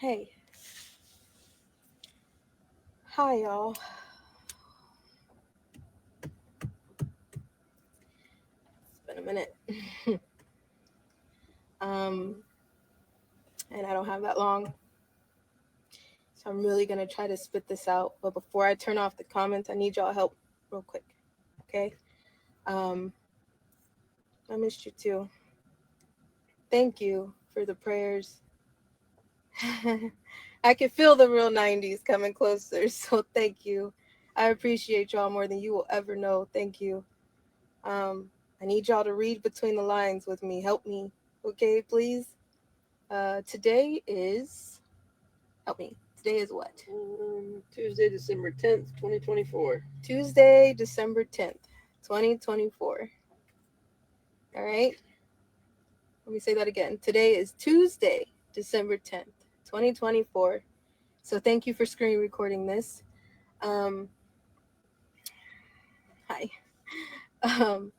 Hey, hi y'all. It's been a minute. um, and I don't have that long, so I'm really gonna try to spit this out. But before I turn off the comments, I need y'all help real quick. Okay? Um, I missed you too. Thank you for the prayers. I can feel the real 90s coming closer, so thank you. I appreciate y'all more than you will ever know. Thank you. I need y'all to read between the lines with me. Help me, okay, please? Today is, help me. Today is what? Tuesday, December 10th, 2024. Tuesday, December 10th, 2024. All right. Let me say that again. Today is Tuesday, December 10th, 2024. So thank you for screen recording this. Um, Hi. Um,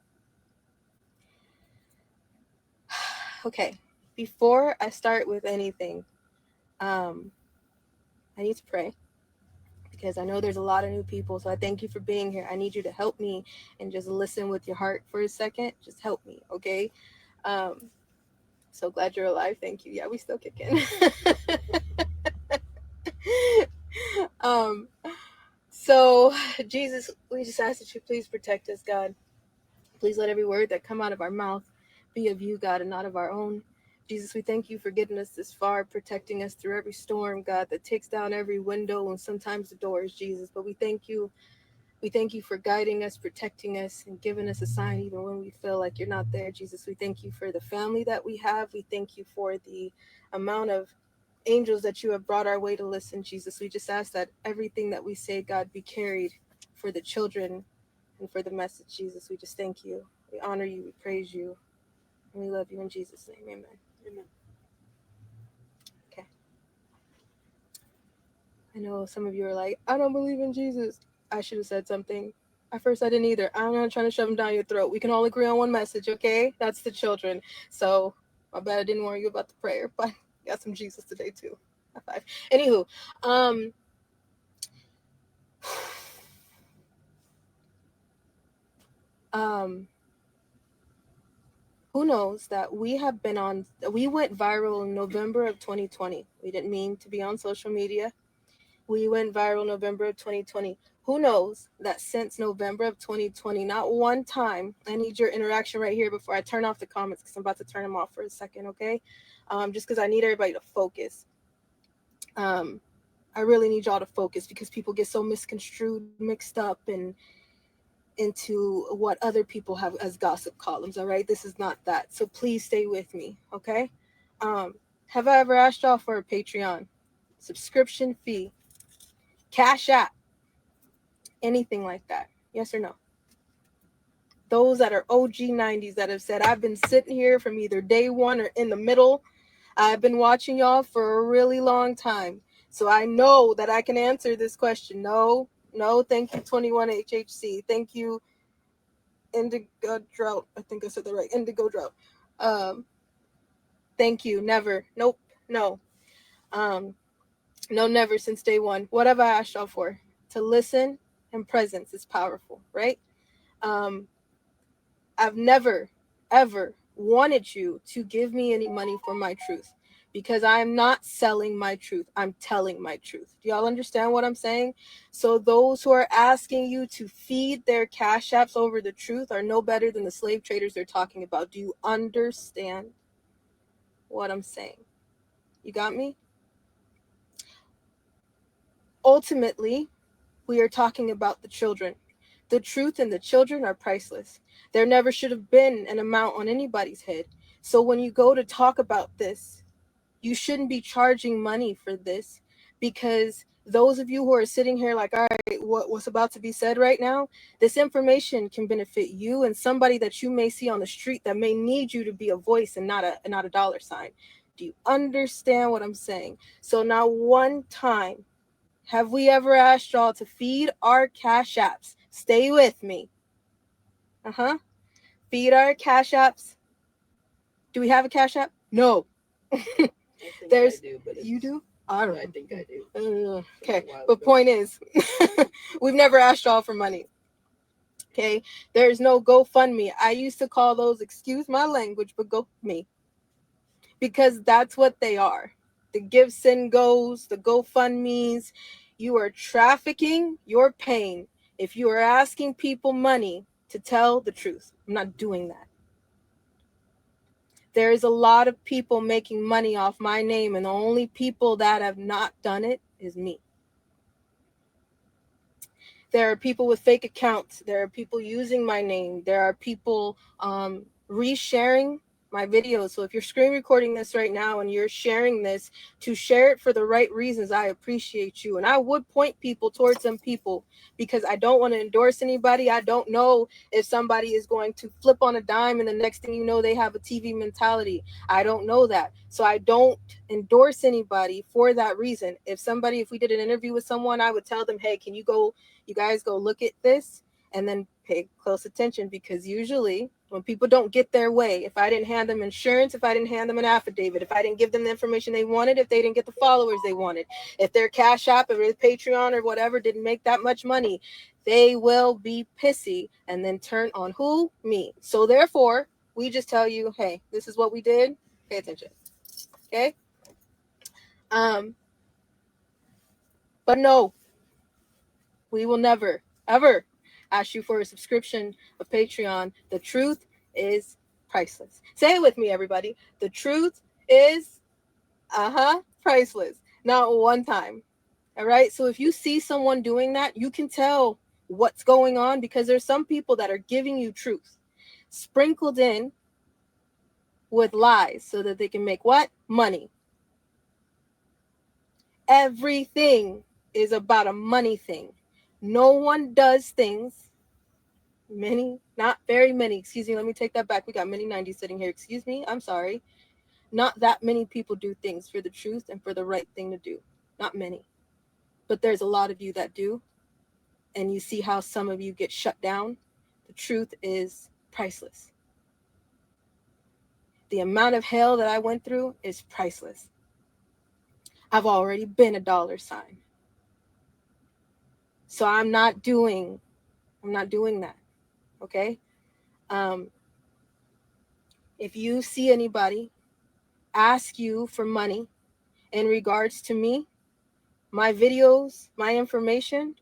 okay. Before I start with anything, um, I need to pray because I know there's a lot of new people. So I thank you for being here. I need you to help me and just listen with your heart for a second. Just help me, okay? Um, so glad you're alive. Thank you. Yeah, we still kicking. um, so Jesus, we just ask that you please protect us, God. Please let every word that come out of our mouth be of you, God, and not of our own. Jesus, we thank you for getting us this far, protecting us through every storm, God, that takes down every window and sometimes the doors, Jesus. But we thank you. We thank you for guiding us, protecting us, and giving us a sign even when we feel like you're not there, Jesus. We thank you for the family that we have. We thank you for the amount of angels that you have brought our way to listen, Jesus. We just ask that everything that we say, God, be carried for the children and for the message, Jesus. We just thank you. We honor you. We praise you. And we love you in Jesus' name. Amen. Amen. Okay. I know some of you are like, I don't believe in Jesus. I should have said something. At first, I didn't either. I'm not trying to shove them down your throat. We can all agree on one message, okay? That's the children. So, I bet I didn't warn you about the prayer, but got some Jesus today too. High five. Anywho, um, um, who knows that we went viral in November of 2020. We didn't mean to be on social media. We went viral November of 2020. Who knows that since November of 2020, not one time, I need your interaction right here before I turn off the comments because I'm about to turn them off for a second, okay? Just because I need everybody to focus. Um, I really need y'all to focus because people get so misconstrued, mixed up, and into what other people have as gossip columns, all right? This is not that. So please stay with me, okay? Um, have I ever asked y'all for a Patreon subscription fee, Cash App, anything like that? Yes or no? Those that are OG 90s that have said, I've been sitting here from either day one or in the middle. I've been watching y'all for a really long time. So I know that I can answer this question. No, no, thank you, 21HHC. Thank you, Indigo Drought. I think I said that right. Indigo Drought. Um, Thank you. Never. Nope. No. Um, no, never since day one. What have I asked y'all for? To listen and presence is powerful, right? Um, I've never, ever wanted you to give me any money for my truth because I'm not selling my truth. I'm telling my truth. Do y'all understand what I'm saying? So those who are asking you to feed their cash apps over the truth are no better than the slave traders they're talking about. Do you understand what I'm saying? You got me? Ultimately, we are talking about the children. The truth and the children are priceless. There never should have been an amount on anybody's head. So when you go to talk about this, you shouldn't be charging money for this because those of you who are sitting here like, all right, what's about to be said right now, this information can benefit you and somebody that you may see on the street that may need you to be a voice and not a dollar sign. Do you understand what I'm saying? So now one time have we ever asked y'all to feed our cash apps? Stay with me. Feed our cash apps. Do we have a cash app? No. I think There's I do, but you do? I I don't. think I do. Okay, A while but ago. point is, we've never asked y'all for money. Okay, there's no GoFundMe. I used to call those, excuse my language, but go me, because that's what they are. The Give Send Goes, the GoFundMe's. You are trafficking your pain if you are asking people money to tell the truth. I'm not doing that. There is a lot of people making money off my name, and the only people that have not done it is me. There are people with fake accounts. There are people using my name. There are people resharing my videos. So if you're screen recording this right now and you're sharing this, to share it for the right reasons, I appreciate you. And I would point people towards some people, because I don't want to endorse anybody. I don't know if somebody is going to flip on a dime and the next thing you know, they have a TV mentality. I don't know that. So I don't endorse anybody for that reason. If we did an interview with someone, I would tell them, hey, can you guys go look at this and then pay close attention, because usually when people don't get their way, if I didn't hand them insurance, if I didn't hand them an affidavit, if I didn't give them the information they wanted, if they didn't get the followers they wanted, if their Cash App or their Patreon or whatever didn't make that much money, they will be pissy and then turn on who? Me. So therefore, we just tell you, hey, this is what we did. Pay attention. Okay? Um, but no, we will never, ever ask you for a subscription of Patreon. The truth is priceless. Say it with me, everybody. The truth is, priceless. Not one time. All right. So if you see someone doing that, you can tell what's going on, because there's some people that are giving you truth sprinkled in with lies so that they can make what? Money. Everything is about a money thing. No one does things, not very many, excuse me, let me take that back. We got many 90s sitting here. Excuse me, I'm sorry. Not that many people do things for the truth and for the right thing to do. Not many. But there's a lot of you that do. And you see how some of you get shut down. The truth is priceless. The amount of hell that I went through is priceless. I've already been a dollar sign. So I'm not doing that. Okay? Um, if you see anybody ask you for money in regards to me, my videos, my information,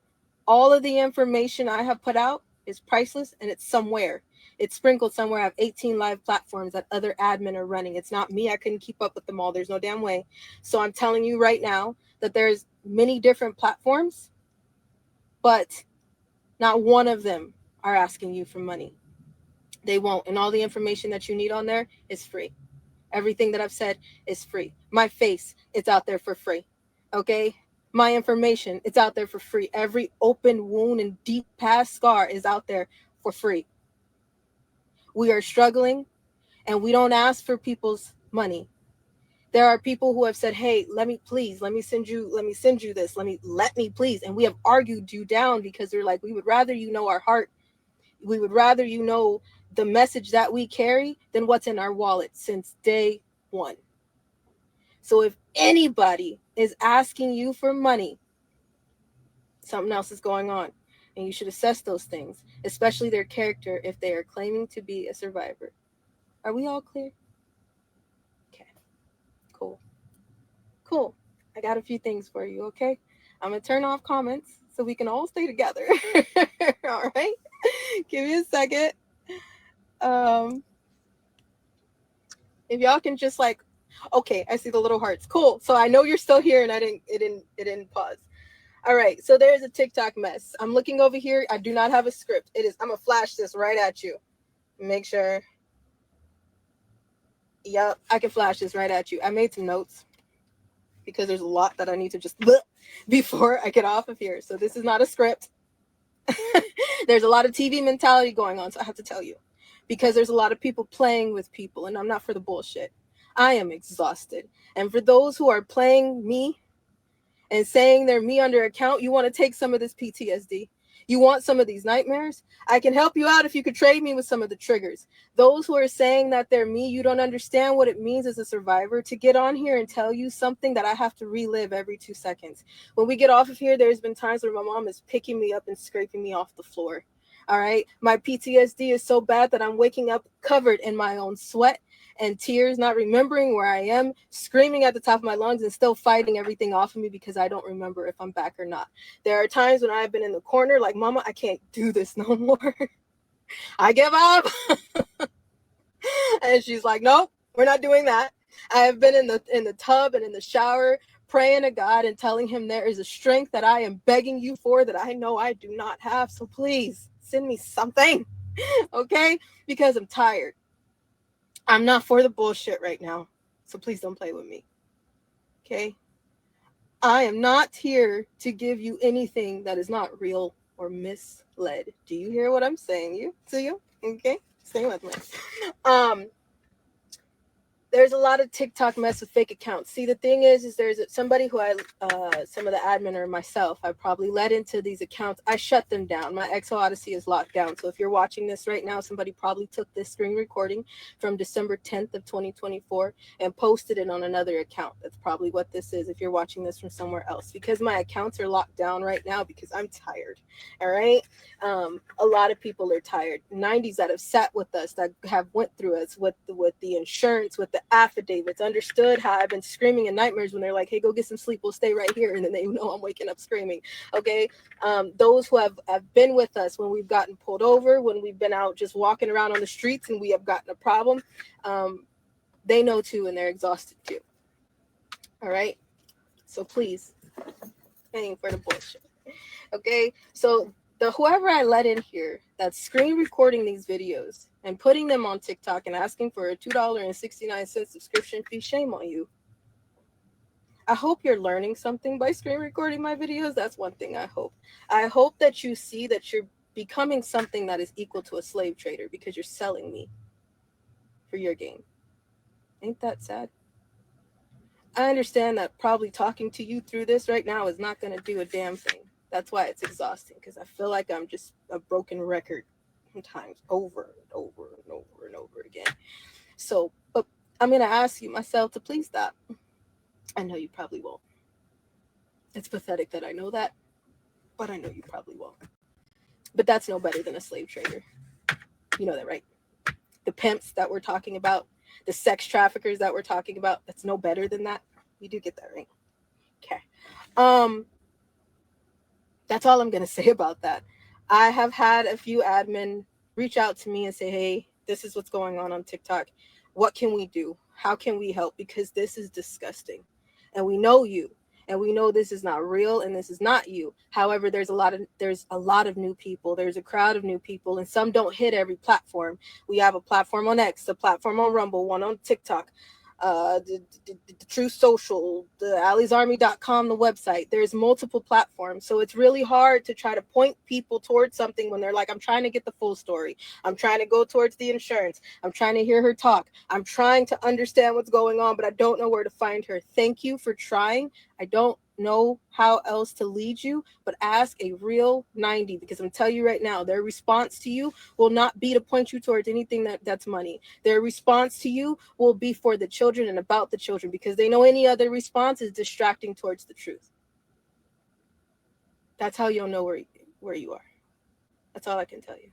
all of the information I have put out is priceless, and it's somewhere. It's sprinkled somewhere. I have 18 live platforms that other admin are running. It's not me. I couldn't keep up with them all. There's no damn way. So I'm telling you right now that there's many different platforms, but not one of them are asking you for money. They won't. And all the information that you need on there is free. Everything that I've said is free. My face, it's out there for free. Okay? My information, it's out there for free. Every open wound and deep past scar is out there for free. We are struggling, and we don't ask for people's money. There are people who have said, hey, let me send you this. Let me please. And we have argued you down, because they're like, we would rather you know our heart. We would rather you know the message that we carry than what's in our wallet since day one. So if anybody is asking you for money, something else is going on. And you should assess those things, especially their character, if they are claiming to be a survivor. Are we all clear? Okay, cool. Cool. I got a few things for you, okay? I'm going to turn off comments so we can all stay together. All right? Give me a second. Um, if y'all can just like, okay, I see the little hearts. Cool. So I know you're still here, and it didn't pause. All right, so there's a TikTok mess. I'm looking over here. I do not have a script. I'm gonna flash this right at you. Make sure. Yep, I can flash this right at you. I made some notes because there's a lot that I need to just before I get off of here. So this is not a script. There's a lot of TV mentality going on, so I have to tell you, because there's a lot of people playing with people, and I'm not for the bullshit. I am exhausted. And for those who are playing me and saying they're me under account, you want to take some of this PTSD. You want some of these nightmares? I can help you out if you could trade me with some of the triggers. Those who are saying that they're me, you don't understand what it means as a survivor to get on here and tell you something that I have to relive every 2 seconds. When we get off of here, there's been times where my mom is picking me up and scraping me off the floor. All right. My PTSD is so bad that I'm waking up covered in my own sweat and tears, not remembering where I am, screaming at the top of my lungs and still fighting everything off of me because I don't remember if I'm back or not. There are times when I've been in the corner like, Mama, I can't do this no more. I give up. And she's like, nope, we're not doing that. I have been in the tub and in the shower praying to God and telling him there is a strength that I am begging you for that I know I do not have. So please send me something. Okay? Because I'm tired. I'm not for the bullshit right now. So please don't play with me. Okay? I am not here to give you anything that is not real or misled. Do you hear what I'm saying? To you? Okay? Stay with me. There's a lot of TikTok mess with fake accounts. See, the thing is there's somebody who some of the admin or myself, I probably led into these accounts. I shut them down. My Exo Odyssey is locked down. So if you're watching this right now, somebody probably took this screen recording from December 10th of 2024 and posted it on another account. That's probably what this is if you're watching this from somewhere else, because my accounts are locked down right now because I'm tired. All right. A lot of people are tired. 90s that have sat with us, that have went through us with the insurance, with the affidavits, understood how I've been screaming in nightmares when they're like, hey, go get some sleep, we'll stay right here, and then they know I'm waking up screaming. Okay. Those who have been with us when we've gotten pulled over, when we've been out just walking around on the streets and we have gotten a problem, they know too, and they're exhausted too. All right. So please, paying for the bullshit. Okay. So whoever I let in here that's screen recording these videos and putting them on TikTok and asking for a $2.69 subscription fee, shame on you. I hope you're learning something by screen recording my videos. That's one thing I hope. I hope that you see that you're becoming something that is equal to a slave trader because you're selling me for your game. Ain't that sad? I understand that probably talking to you through this right now is not going to do a damn thing. That's why it's exhausting, because I feel like I'm just a broken record sometimes over and over and over and over again. So, but I'm going to ask you myself to please stop. I know you probably won't. It's pathetic that I know that, but I know you probably won't. But that's no better than a slave trader. You know that, right? The pimps that we're talking about, the sex traffickers that we're talking about, that's no better than that. You do get that, right? Okay. That's all I'm going to say about that. I have had a few admin reach out to me and say, hey, this is what's going on TikTok. What can we do? How can we help? Because this is disgusting. And we know you. And we know this is not real and this is not you. However, there's a lot of new people. There's a crowd of new people, and some don't hit every platform. We have a platform on X, a platform on Rumble, one on TikTok, the True Social, the Ali'sArmy.com, the website. There's multiple platforms. So it's really hard to try to point people towards something when they're like, I'm trying to get the full story. I'm trying to go towards the insurance. I'm trying to hear her talk. I'm trying to understand what's going on, but I don't know where to find her. Thank you for trying. I don't know how else to lead you, but ask a real 90, because I'm telling you right now, their response to you will not be to point you towards anything that's money. Their response to you will be for the children and about the children, because they know any other response is distracting towards the truth. That's how you'll know where you are. That's all I can tell you,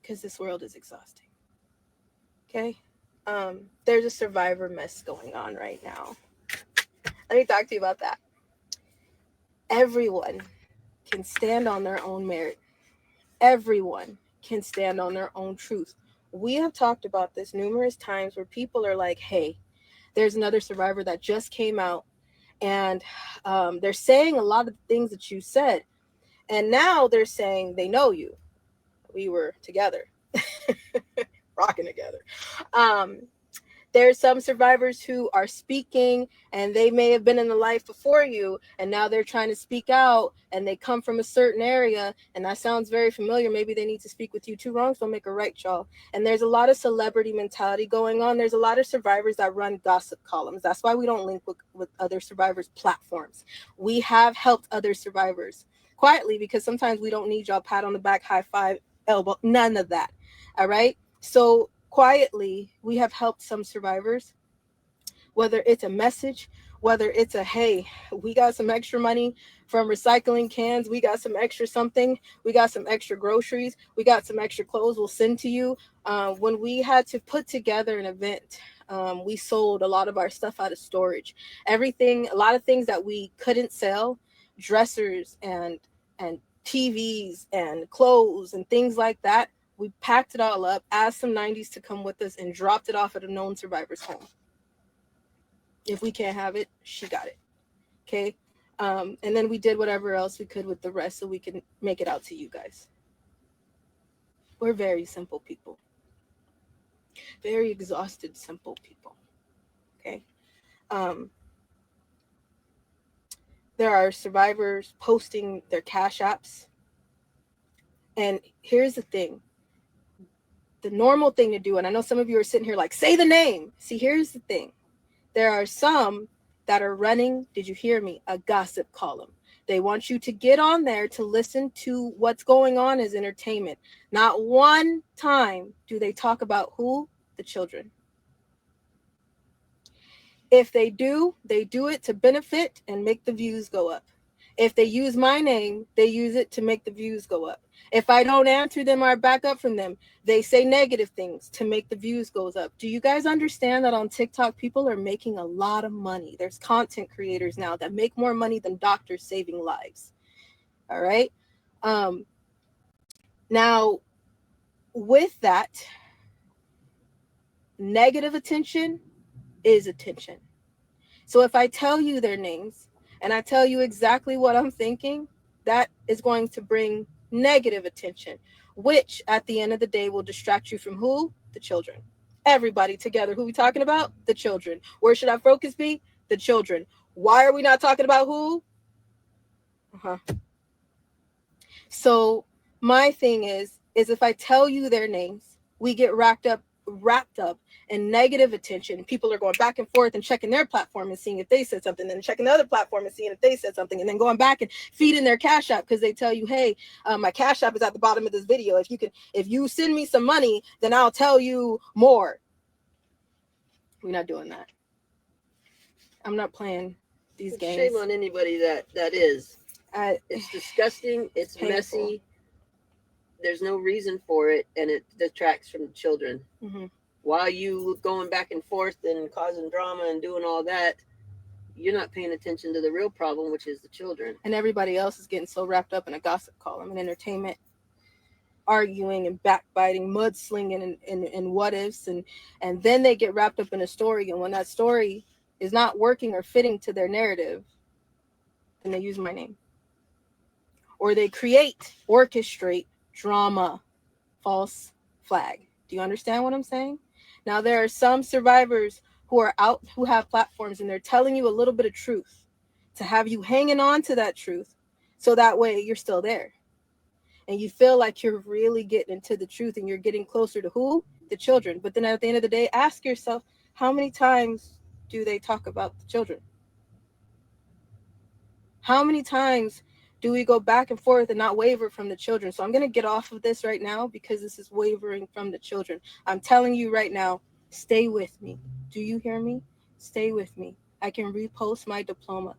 because this world is exhausting. Okay. There's a survivor mess going on right now. Let me talk to you about that. Everyone can stand on their own merit. Everyone can stand on their own truth. We have talked about this numerous times where people are like, hey, there's another survivor that just came out, and they're saying a lot of things that you said. And now they're saying they know you. We were together, rocking together. There's some survivors who are speaking, and they may have been in the life before you, and now they're trying to speak out, and they come from a certain area, and that sounds very familiar. Maybe they need to speak with you. Two wrongs don't make a right, y'all. And there's a lot of celebrity mentality going on. There's a lot of survivors that run gossip columns. That's why we don't link with other survivors' platforms. We have helped other survivors. quietly, because sometimes we don't need y'all pat on the back, high five, elbow, none of that. All right. So quietly, we have helped some survivors, whether it's a message, whether it's a, hey, we got some extra money from recycling cans, we got some extra something, we got some extra groceries, we got some extra clothes, we'll send to you. When we had to put together an event, we sold a lot of our stuff out of storage. Everything, a lot of things that we couldn't sell, dressers and TVs and clothes and things like that. We packed it all up, asked some 90s to come with us, and dropped it off at a known survivor's home. If we can't have it, she got it. Okay. And then we did whatever else we could with the rest so we can make it out to you guys. We're very simple people, very exhausted, simple people. Okay. Um, there are survivors posting their cash apps. And here's the thing, the normal thing to do, and I know some of you are sitting here like, say the name. See, here's the thing. There are some that are running, did you hear me, a gossip column. They want you to get on there to listen to what's going on as entertainment. Not one time do they talk about who? The children. If they do it to benefit and make the views go up. If they use my name, they use it to make the views go up. If I don't answer them or back up from them, they say negative things to make the views goes up. Do you guys understand that on TikTok, people are making a lot of money? There's content creators now that make more money than doctors saving lives. All right. Now, with that, negative attention is attention. So if I tell you their names and I tell you exactly what I'm thinking, that is going to bring negative attention, which at the end of the day will distract you from who? The children. Everybody together. Who we talking about? The children. Where should our focus be? The children. Why are we not talking about who? So my thing is if I tell you their names, we get wrapped up in negative attention. People are going back and forth and checking their platform and seeing if they said something, then checking the other platform and seeing if they said something, and then going back and feeding their cash app because they tell you, hey, my cash app is at the bottom of this video. If you send me some money, then I'll tell you more. We're not doing that. I'm not playing these games. Shame on anybody that is. It's disgusting. It's painful. Messy. There's no reason for it, and it detracts from the children. Mm-hmm. While you going back and forth and causing drama and doing all that, you're not paying attention to the real problem, which is the children. And everybody else is getting so wrapped up in a gossip column and entertainment, arguing and backbiting, mudslinging and what ifs, and then they get wrapped up in a story, and when that story is not working or fitting to their narrative, then they use my name. Or they orchestrate drama, false flag. Do you understand what I'm saying? Now, there are some survivors who are out, who have platforms, and they're telling you a little bit of truth to have you hanging on to that truth so that way you're still there. And you feel like you're really getting into the truth and you're getting closer to who? The children. But then at the end of the day, ask yourself, how many times do they talk about the children? How many times do we go back and forth and not waver from the children? So I'm going to get off of this right now because this is wavering from the children. I'm telling you right now, stay with me. Do you hear me? Stay with me. I can repost my diploma.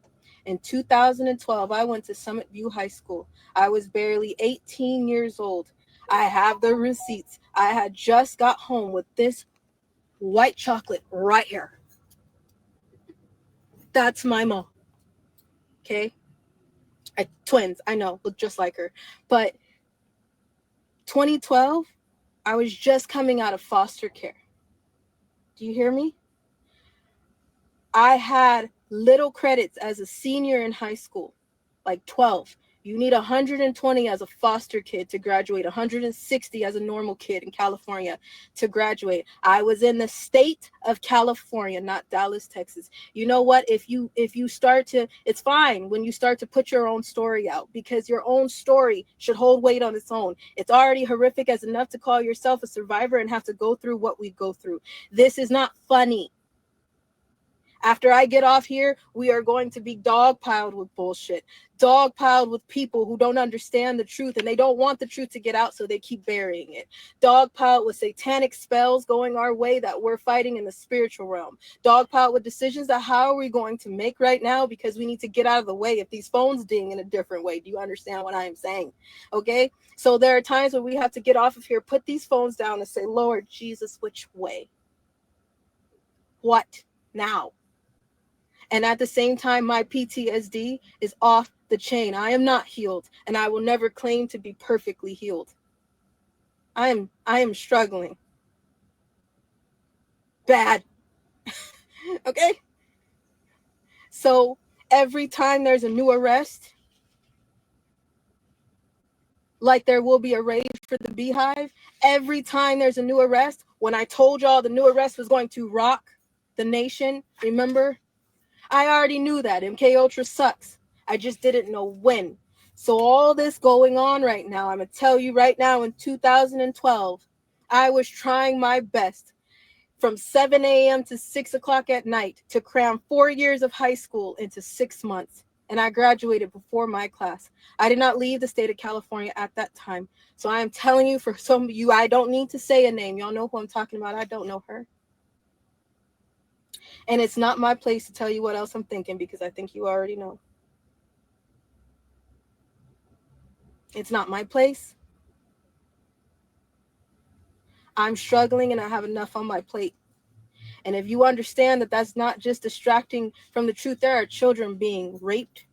In 2012, I went to Summit View High School. I was barely 18 years old. I have the receipts. I had just got home with this white chocolate right here. That's my mom. Okay? Twins, I know, look just like her. But 2012, I was just coming out of foster care. Do you hear me? I had little credits as a senior in high school, like 12. You need 120 as a foster kid to graduate, 160 as a normal kid in California to graduate. I was in the state of California, not Dallas, Texas. You know what? If you start to, it's fine when you start to put your own story out, because your own story should hold weight on its own. It's already horrific as enough to call yourself a survivor and have to go through what we go through. This is not funny. After I get off here, we are going to be dogpiled with bullshit, dogpiled with people who don't understand the truth and they don't want the truth to get out, so they keep burying it. Dogpiled with satanic spells going our way that we're fighting in the spiritual realm. Dogpiled with decisions that how are we going to make right now, because we need to get out of the way if these phones ding in a different way. Do you understand what I am saying? Okay? So there are times where we have to get off of here, put these phones down and say, Lord Jesus, which way? What now? And at the same time, my PTSD is off the chain. I am not healed, and I will never claim to be perfectly healed. I am struggling. Bad. Okay? So every time there's a new arrest, like there will be a raid for the Beehive, every time there's a new arrest, when I told y'all the new arrest was going to rock the nation, remember? I already knew that. MK Ultra sucks. I just didn't know when. So all this going on right now, I'm going to tell you right now, in 2012, I was trying my best from 7 a.m. to 6 o'clock at night to cram 4 years of high school into 6 months. And I graduated before my class. I did not leave the state of California at that time. So I am telling you, for some of you, I don't need to say a name. Y'all know who I'm talking about. I don't know her. And it's not my place to tell you what else I'm thinking, because I think you already know. It's not my place. I'm struggling and I have enough on my plate. And if you understand that that's not just distracting from the truth, there are children being raped,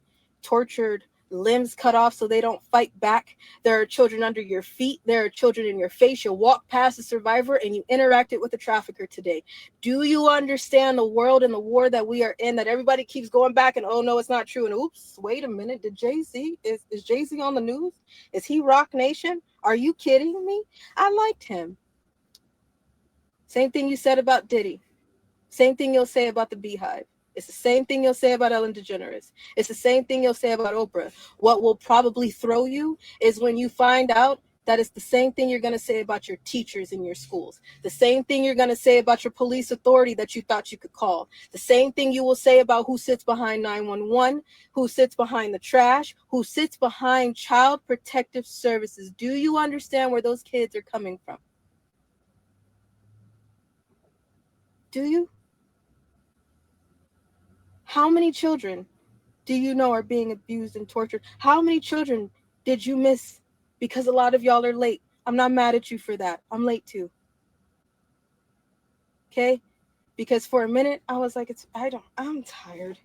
tortured, limbs cut off so they don't fight back. There are children under your feet. There are children in your face. You walk past a survivor and you interacted with a trafficker today. Do you understand the world and the war that we are in, that everybody keeps going back and, oh, no, it's not true. And oops, wait a minute. Did Jay-Z, is Jay-Z on the news? Is he Rock Nation? Are you kidding me? I liked him. Same thing you said about Diddy. Same thing you'll say about the Beehive. It's the same thing you'll say about Ellen DeGeneres. It's the same thing you'll say about Oprah. What will probably throw you is when you find out that it's the same thing you're going to say about your teachers in your schools. The same thing you're going to say about your police authority that you thought you could call. The same thing you will say about who sits behind 911, who sits behind the trash, who sits behind Child Protective Services. Do you understand where those kids are coming from? Do you? How many children do you know are being abused and tortured? How many children did you miss? Because a lot of y'all are late. I'm not mad at you for that. I'm late too. Okay? Because for a minute I was like, I'm tired.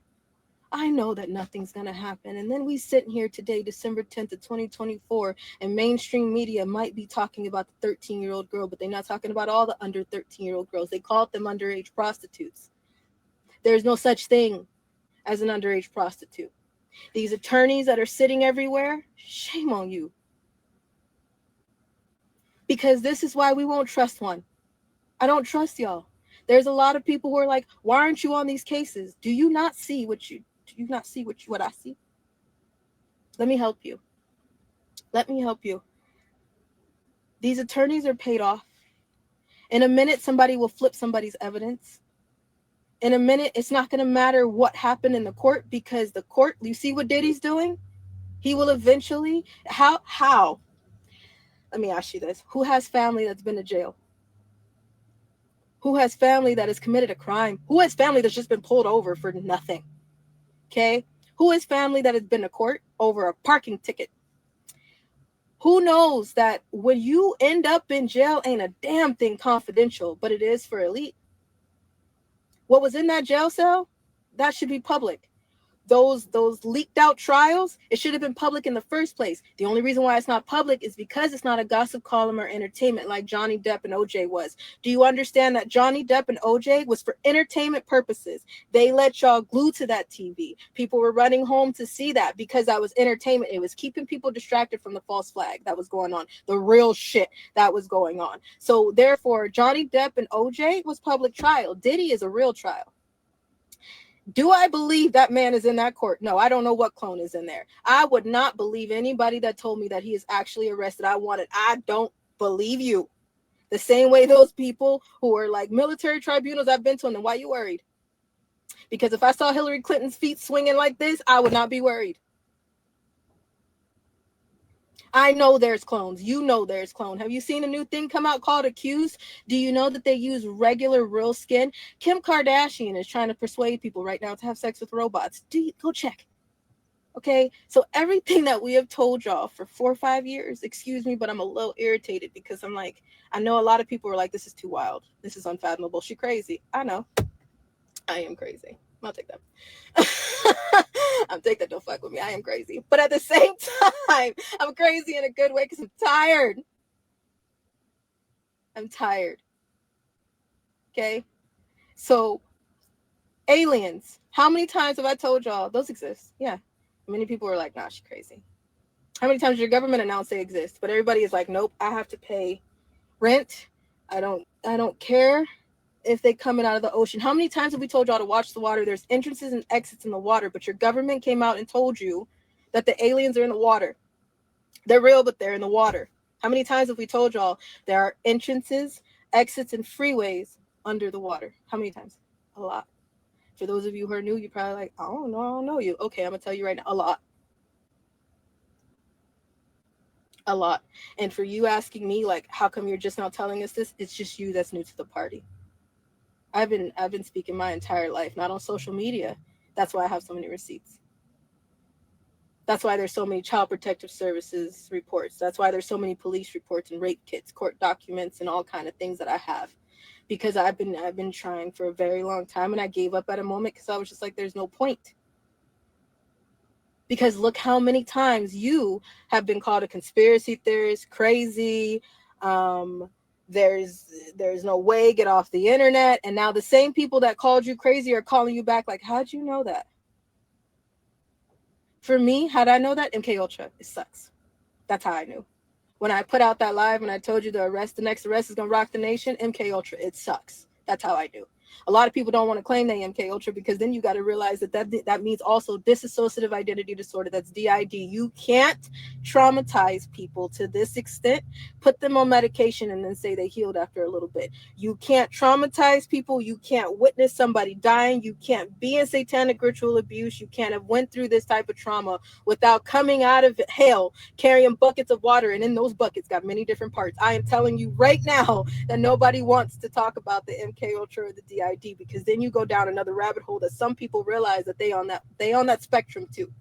I know that nothing's going to happen. And then we sit here today, December 10th of 2024, and mainstream media might be talking about the 13-year-old girl, but they're not talking about all the under 13-year-old girls. They called them underage prostitutes. There's no such thing as an underage prostitute. These attorneys that are sitting everywhere, shame on you. Because this is why we won't trust one. I don't trust y'all. There's a lot of people who are like, why aren't you on these cases? Do you not see what I see? Let me help you. These attorneys are paid off. In a minute, somebody will flip somebody's evidence. In a minute, it's not going to matter what happened in the court, because the court, you see what Diddy's doing? He will eventually, how? Let me ask you this. Who has family that's been to jail? Who has family that has committed a crime? Who has family that's just been pulled over for nothing? Okay? Who has family that has been to court over a parking ticket? Who knows that when you end up in jail, ain't a damn thing confidential, but it is for elite. What was in that jail cell, that should be public. Those leaked out trials, it should have been public in the first place. The only reason why it's not public is because it's not a gossip column or entertainment like Johnny Depp and OJ was. Do you understand that Johnny Depp and OJ was for entertainment purposes? They let y'all glue to that TV. People were running home to see that because that was entertainment. It was keeping people distracted from the false flag that was going on, the real shit that was going on. So therefore, Johnny Depp and OJ was public trial. Diddy is a real trial. Do I believe that man is in that court? No, I don't know what clone is in there. I would not believe anybody that told me that he is actually arrested. I don't believe you. The same way those people who are like military tribunals, I've been to them, then why you worried? Because if I saw Hillary Clinton's feet swinging like this, I would not be worried. I know there's clones. You know there's clone. Have you seen a new thing come out called Accused? Do you know that they use regular, real skin? Kim Kardashian is trying to persuade people right now to have sex with robots. Go check. Okay, so everything that we have told y'all for 4 or 5 years, excuse me, but I'm a little irritated because I'm like, I know a lot of people are like, this is too wild. This is unfathomable. She crazy. I know. I am crazy. I'll take that. I'm take that. Don't fuck with me. I am crazy. But at the same time, I'm crazy in a good way because I'm tired. I'm tired. Okay? So, aliens. How many times have I told y'all those exist? Yeah. Many people are like, nah, she's crazy. How many times did your government announce they exist? But everybody is like, nope, I have to pay rent. I don't care if they coming out of the ocean. How many times have we told y'all to watch the water? There's entrances and exits in the water, but your government came out and told you that the aliens are in the water. They're real, but they're in the water. How many times have we told y'all there are entrances, exits, and freeways under the water? How many times? A lot. For those of you who are new, you're probably like, I don't know you. Okay, I'm going to tell you right now, a lot. A lot. And for you asking me, like, how come you're just now telling us this? It's just you that's new to the party. I've been speaking my entire life, not on social media. That's why I have so many receipts. That's why there's so many child protective services reports. That's why there's so many police reports and rape kits, court documents, and all kind of things that I have. Because I've been trying for a very long time, and I gave up at a moment because I was just like, there's no point. Because look how many times you have been called a conspiracy theorist, crazy, there's no way, get off the internet. And now the same people that called you crazy are calling you back like, how'd you know that? For me, how'd I know that? MK Ultra. It sucks. That's how I knew. When I put out that live and I told you the next arrest is gonna rock the nation, MK Ultra, it sucks. That's how I knew. A lot of people don't want to claim they MK Ultra because then you got to realize that means also dissociative identity disorder. That's DID. You can't traumatize people to this extent, put them on medication, and then say they healed after a little bit. You can't traumatize people. You can't witness somebody dying. You can't be in satanic ritual abuse. You can't have went through this type of trauma without coming out of hell carrying buckets of water, and in those buckets got many different parts. I am telling you right now that nobody wants to talk about the MK Ultra or the DID, because then you go down another rabbit hole that some people realize that they on that spectrum too.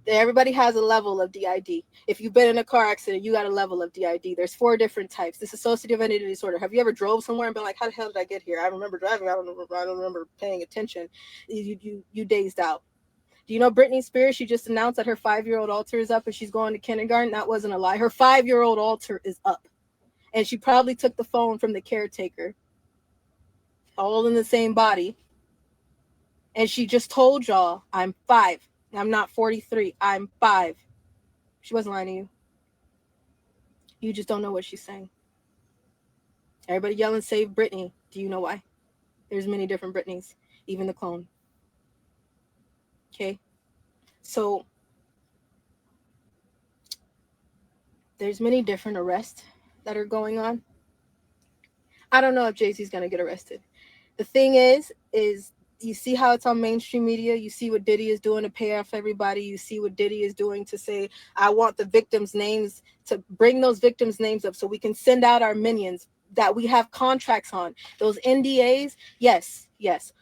Everybody has a level of DID. If you've been in a car accident, you got a level of DID. There's 4 different types. This is dissociative identity disorder. Have you ever drove somewhere and been like, how the hell did I get here? I remember driving. I don't remember paying attention. You dazed out. Do you know Britney Spears? She just announced that her 5-year-old altar is up and she's going to kindergarten. That wasn't a lie. Her 5-year-old altar is up. And she probably took the phone from the caretaker, all in the same body. And she just told y'all, I'm 5. I'm not 43. I'm 5. She wasn't lying to you. You just don't know what she's saying. Everybody yelling, save Britney. Do you know why? There's many different Britneys, even the clone. Okay? So, there's many different arrests that are going on. I don't know if Jay-Z's going to get arrested. The thing is you see how it's on mainstream media. You see what Diddy is doing to pay off everybody. You see what Diddy is doing to say, I want the victims' names, to bring those victims' names up so we can send out our minions that we have contracts on. Those NDAs, yes.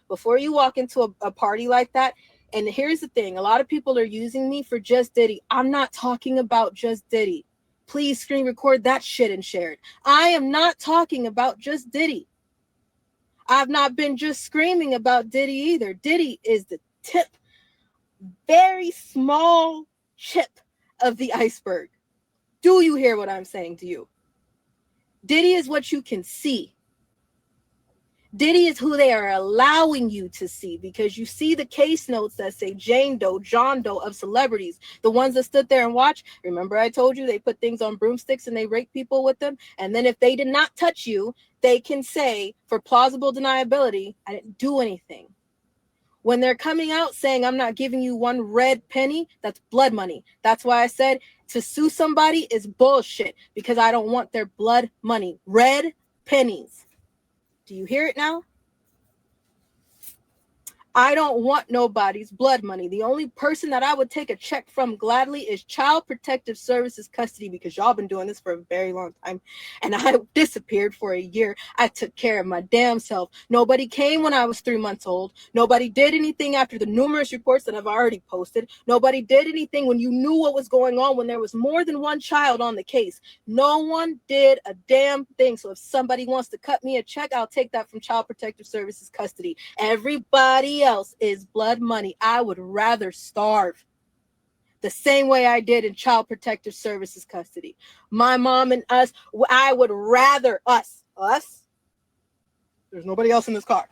Before you walk into a party like that, and here's the thing, a lot of people are using me for just Diddy. I'm not talking about just Diddy. Please screen record that shit and share it. I am not talking about just Diddy. I've not been just screaming about Diddy either. Diddy is the tip, very small chip of the iceberg. Do you hear what I'm saying to you? Diddy is what you can see. Diddy is who they are allowing you to see, because you see the case notes that say Jane Doe, John Doe of celebrities, the ones that stood there and watched. Remember I told you they put things on broomsticks and they rape people with them? And then if they did not touch you, they can say for plausible deniability, I didn't do anything. When they're coming out saying I'm not giving you one red penny, that's blood money. That's why I said to sue somebody is bullshit, because I don't want their blood money. Red pennies. Do you hear it now? I don't want nobody's blood money. The only person that I would take a check from gladly is Child Protective Services custody, because y'all been doing this for a very long time. And I disappeared for a year. I took care of my damn self. Nobody came when I was 3 months old. Nobody did anything after the numerous reports that I've already posted. Nobody did anything when you knew what was going on, when there was more than one child on the case. No one did a damn thing. So if somebody wants to cut me a check, I'll take that from Child Protective Services custody. Everybody else is blood money. I would rather starve the same way I did in Child Protective Services custody. My mom and us, I would rather us. There's nobody else in this car.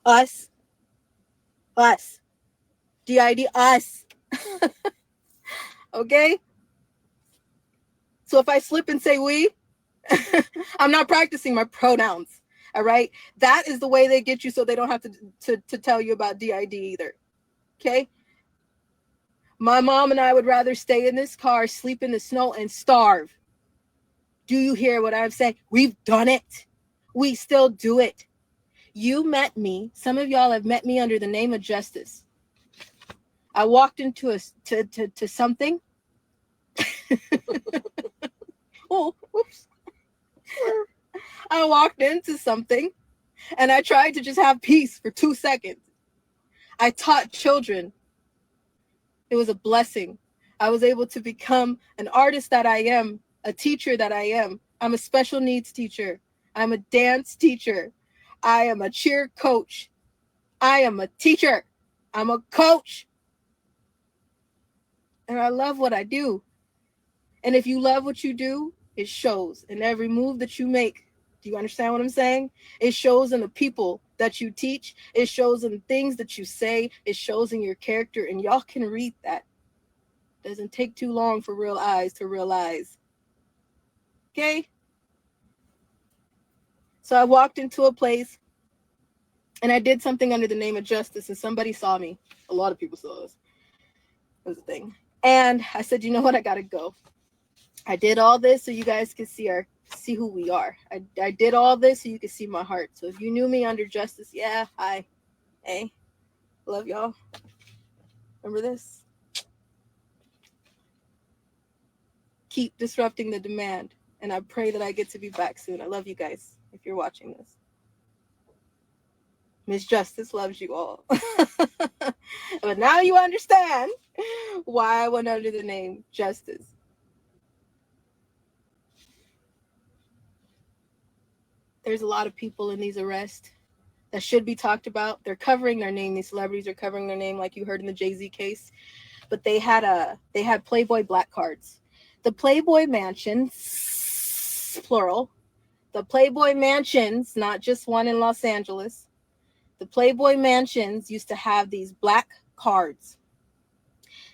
Us. DID, us. Okay? So if I slip and say we, I'm not practicing my pronouns. All right? That is the way they get you, so they don't have to tell you about DID either. Okay? My mom and I would rather stay in this car, sleep in the snow, and starve. Do you hear what I'm saying? We've done it. We still do it. You met me. Some of y'all have met me under the name of Justice. I walked into to something. Oh, whoops. I walked into something and I tried to just have peace for 2 seconds. I taught children. It was a blessing. I was able to become an artist that I am, a teacher that I am. I'm a special needs teacher. I'm a dance teacher. I am a cheer coach. I am a teacher. I'm a coach. And I love what I do. And if you love what you do, it shows in every move that you make. Do you understand what I'm saying? It shows in the people that you teach. It shows in the things that you say. It shows in your character. And y'all can read that. Doesn't take too long for real eyes to realize. Okay? So I walked into a place and I did something under the name of Justice, and somebody saw me. A lot of people saw us. It was a thing. And I said, you know what? I got to go. I did all this so you guys can see who we are. I did all this so you can see my heart. So if you knew me under Justice, yeah, hi. Hey, love y'all. Remember this? Keep disrupting the demand. And I pray that I get to be back soon. I love you guys if you're watching this. Miss Justice loves you all. But now you understand why I went under the name Justice. There's a lot of people in these arrests that should be talked about. They're covering their name. These celebrities are covering their name, like you heard in the Jay-Z case. But they had Playboy black cards. The Playboy mansions, plural. The Playboy mansions, not just one in Los Angeles. The Playboy mansions used to have these black cards.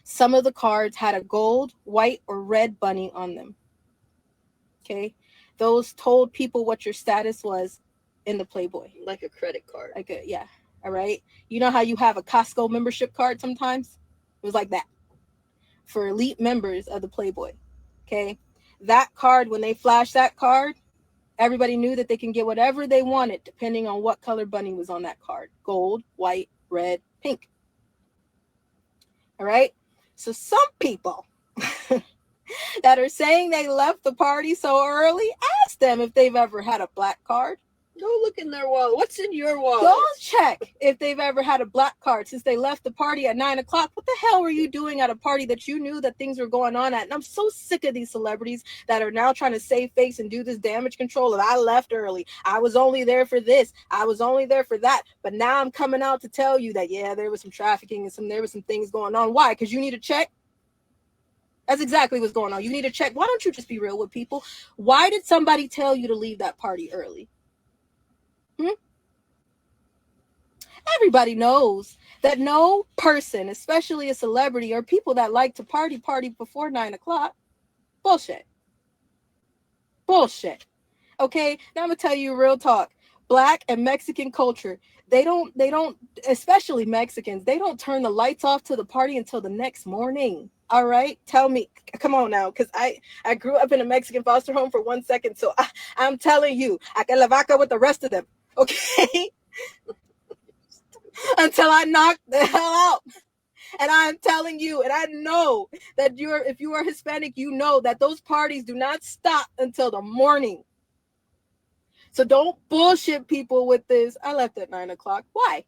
Some of the cards had a gold, white, or red bunny on them. Okay? Those told people what your status was in the Playboy. Like a credit card. Yeah. All right? You know how you have a Costco membership card sometimes? It was like that for elite members of the Playboy. Okay? That card, when they flashed that card, everybody knew that they can get whatever they wanted depending on what color bunny was on that card. Gold, white, red, pink. All right? So some people that are saying they left the party so early, ask them if they've ever had a black card. Go look in their wallet. What's in your wallet? Go check if they've ever had a black card since they left the party at 9 o'clock. What the hell were you doing at a party that you knew that things were going on at? And I'm so sick of these celebrities that are now trying to save face and do this damage control of I left early. I was only there for this. I was only there for that. But now I'm coming out to tell you that, yeah, there was some trafficking and there was some things going on. Why? Because you need a check? That's exactly what's going on. You need a check. Why don't you just be real with people? Why did somebody tell you to leave that party early? Everybody knows that no person, especially a celebrity or people that like to party before 9 o'clock. Bullshit. Okay, now I'm gonna tell you real talk. Black and Mexican culture, they don't, especially Mexicans, they don't turn the lights off to the party until the next morning. All right, tell me, come on now, because I grew up in a Mexican foster home for 1 second, so I'm telling you, I can la vaca with the rest of them. Okay. until I knock the hell out. And I'm telling you, and I know that if you are Hispanic, you know that those parties do not stop until the morning. So don't bullshit people with this. I left at 9:00. Why?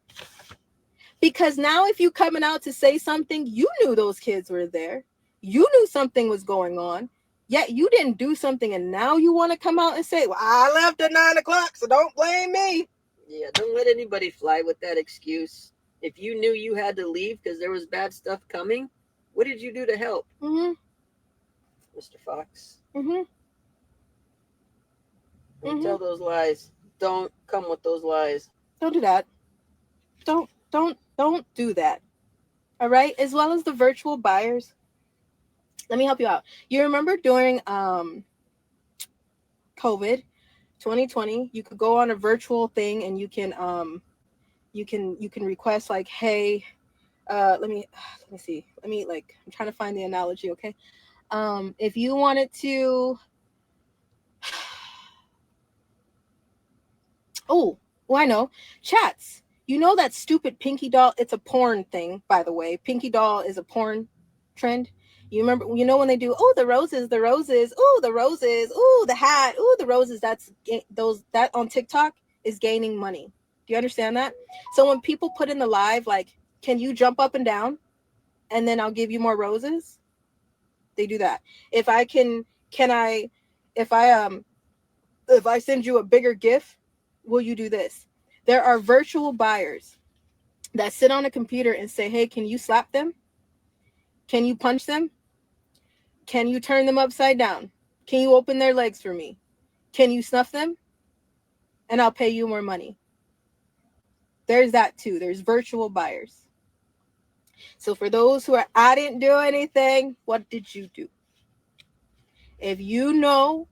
Because now if you coming out to say something, you knew those kids were there. You knew something was going on. Yet you didn't do something, and now you want to come out and say, well, I left at 9:00, so don't blame me. Yeah, don't let anybody fly with that excuse. If you knew you had to leave because there was bad stuff coming, what did you do to help? Mr. Foxx? Don't tell those lies. Don't come with those lies. Don't do that. Don't do that. All right? As well as the virtual buyers. Let me help you out. You remember during COVID 2020, you could go on a virtual thing and you can request like, hey, let me see. I'm trying to find the analogy, okay? If you wanted to oh, I know. Chats. You know that stupid Pinky Doll? It's a porn thing, by the way. Pinky Doll is a porn trend. You remember, when they do, oh, the roses, oh, the roses, oh, the hat, oh, the roses, that on TikTok is gaining money. Do you understand that? So when people put in the live, like, can you jump up and down? And then I'll give you more roses. They do that. If I if I send you a bigger gift, will you do this? There are virtual buyers that sit on a computer and say, hey, can you slap them? Can you punch them? Can you turn them upside down? Can you open their legs for me? Can you snuff them? And I'll pay you more money. There's that too. There's virtual buyers. So for those who are, I didn't do anything, what did you do? If you know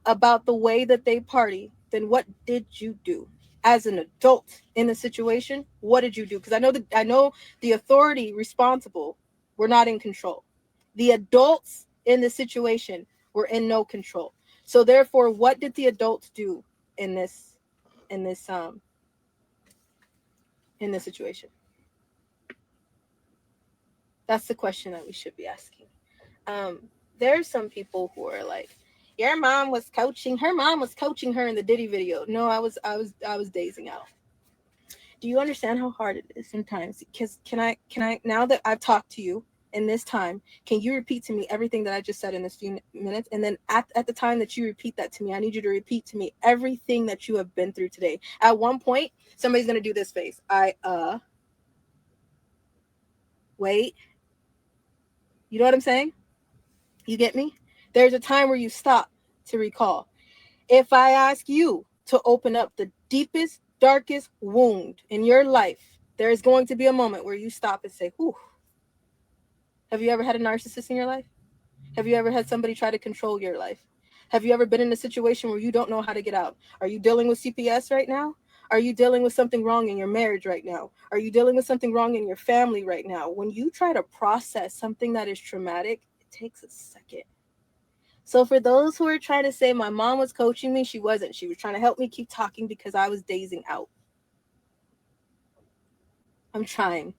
about the way that they party, then what did you do? As an adult in the situation, what did you do? Because I know the authority responsible were not in control. The adults in the situation were in no control. So therefore, what did the adults do in this situation? That's the question that we should be asking. There's some people who are like, her mom was coaching her in the Diddy video. No, I was dazing out. Do you understand how hard it is sometimes? Because can I now that I've talked to you in this time, can you repeat to me everything that I just said in this few minutes? And then at the time that you repeat that to me, I need you to repeat to me everything that you have been through today. At one point, somebody's gonna do this face. Wait. You know what I'm saying? You get me? There's a time where you stop to recall. If I ask you to open up the deepest, darkest wound in your life, there is going to be a moment where you stop and say, whew. Have you ever had a narcissist in your life? Have you ever had somebody try to control your life? Have you ever been in a situation where you don't know how to get out? Are you dealing with CPS right now? Are you dealing with something wrong in your marriage right now? Are you dealing with something wrong in your family right now? When you try to process something that is traumatic, it takes a second. So for those who are trying to say my mom was coaching me, she wasn't. She was trying to help me keep talking because I was dazing out. I'm trying.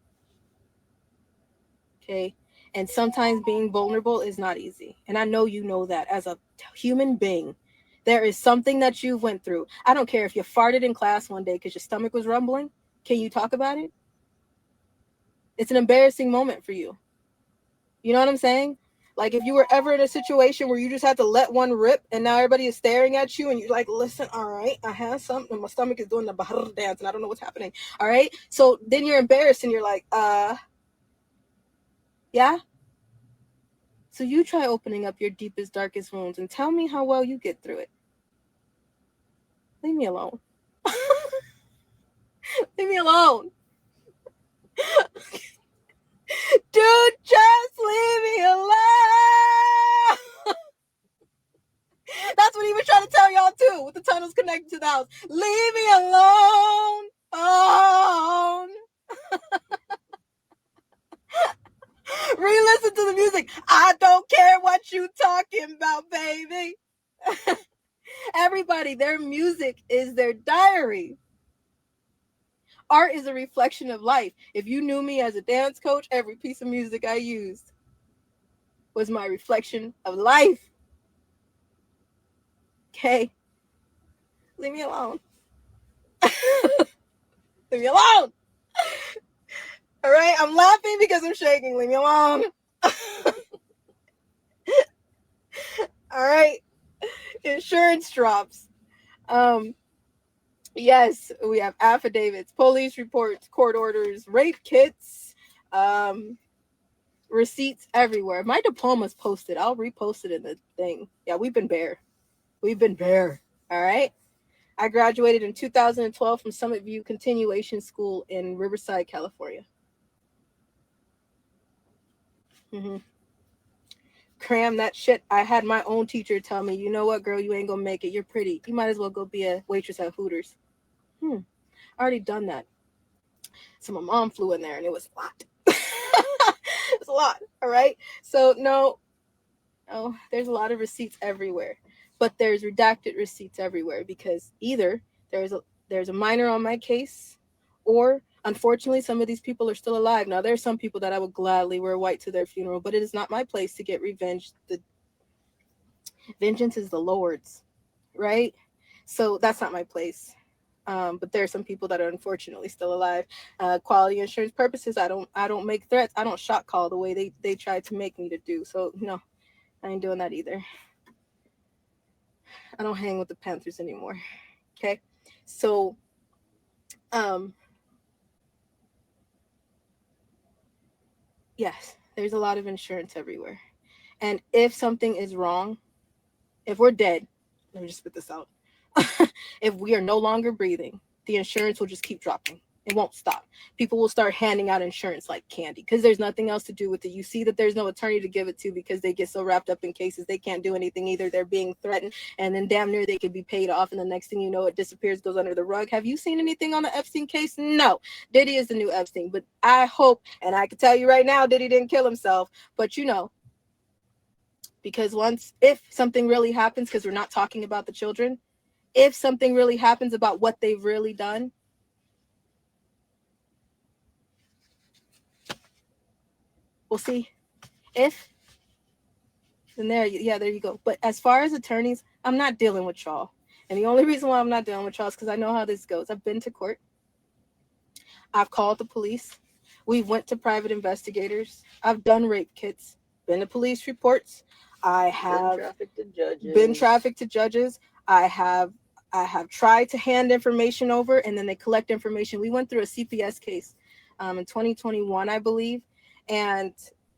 Okay? And sometimes being vulnerable is not easy. And I know you know that as a human being. There is something that you went through. I don't care if you farted in class one day because your stomach was rumbling. Can you talk about it? It's an embarrassing moment for you. You know what I'm saying? Like if you were ever in a situation where you just had to let one rip and now everybody is staring at you and you're like, listen, all right, I have something. My stomach is doing the Bahar dance and I don't know what's happening. All right. So then you're embarrassed and you're like, yeah. So you try opening up your deepest, darkest wounds and tell me how well you get through it. Leave me alone. Leave me alone. Dude, just leave me alone. That's what he was trying to tell y'all too, with the tunnels connected to the house. Leave me alone. Re-listen to the music. I don't care what you talking about, baby. Everybody, their music is their diary. Art is a reflection of life. If you knew me as a dance coach, every piece of music I used was my reflection of life. Okay? Leave me alone. Leave me alone. All right? I'm laughing because I'm shaking. Leave me alone. All right? Insurance drops. Yes, we have affidavits, police reports, court orders, rape kits, receipts everywhere. My diploma's posted. I'll repost it in the thing. Yeah, we've been bare. We've been bare. All right? I graduated in 2012 from Summit View Continuation School in Riverside, California. Mm-hmm. Cram that shit. I had my own teacher tell me, you know what, girl, you ain't gonna make it. You're pretty. You might as well go be a waitress at Hooters. I already done that. So my mom flew in there and it was a lot. It's a lot. All right. So no, there's a lot of receipts everywhere. But there's redacted receipts everywhere because either there's a minor on my case, or unfortunately some of these people are still alive. Now there's some people that I would gladly wear white to their funeral, but it is not my place to get revenge. The vengeance is the Lord's, right? So that's not my place. But there are some people that are unfortunately still alive. Quality insurance purposes, I don't make threats. I don't shot call the way they tried to make me to do. So no, I ain't doing that either. I don't hang with the Panthers anymore. Okay. So yes, there's a lot of insurance everywhere. And if something is wrong, if we're dead, let me just spit this out. If we are no longer breathing, the insurance will just keep dropping. It won't stop. People will start handing out insurance like candy because there's nothing else to do with it. You see that there's no attorney to give it to because they get so wrapped up in cases they can't do anything either. They're being threatened, and then damn near they could be paid off, and the next thing you know, it disappears, goes under the rug. Have you seen anything on the Epstein case? No. Diddy is the new Epstein, but I hope, and I can tell you right now, Diddy didn't kill himself, but because if something really happens, because we're not talking about the children, if something really happens about what they've really done, we'll see. If, then there you go. But as far as attorneys, I'm not dealing with y'all. And the only reason why I'm not dealing with y'all is because I know how this goes. I've been to court. I've called the police. We went to private investigators. I've done rape kits, been to police reports. I have been trafficked to judges. I have tried to hand information over, and then they collect information. We went through a CPS case in 2021, I believe, and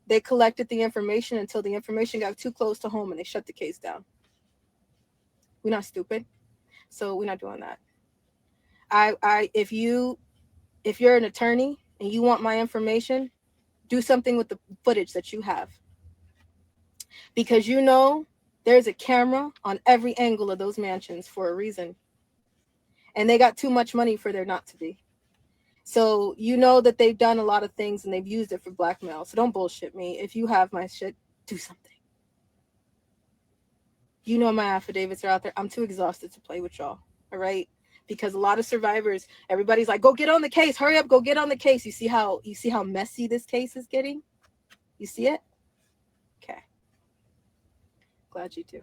they collected the information until the information got too close to home, and they shut the case down. We're not stupid, so we're not doing that. If you're an attorney and you want my information, do something with the footage that you have, because there's a camera on every angle of those mansions for a reason, and they got too much money for there not to be. So that they've done a lot of things and they've used it for blackmail. So don't bullshit me. If you have my shit, do something. My affidavits are out there. I'm too exhausted to play with y'all. All right? Because a lot of survivors, everybody's like, go get on the case. Hurry up, go get on the case. You see how messy this case is getting? You see it? Okay. Glad you do.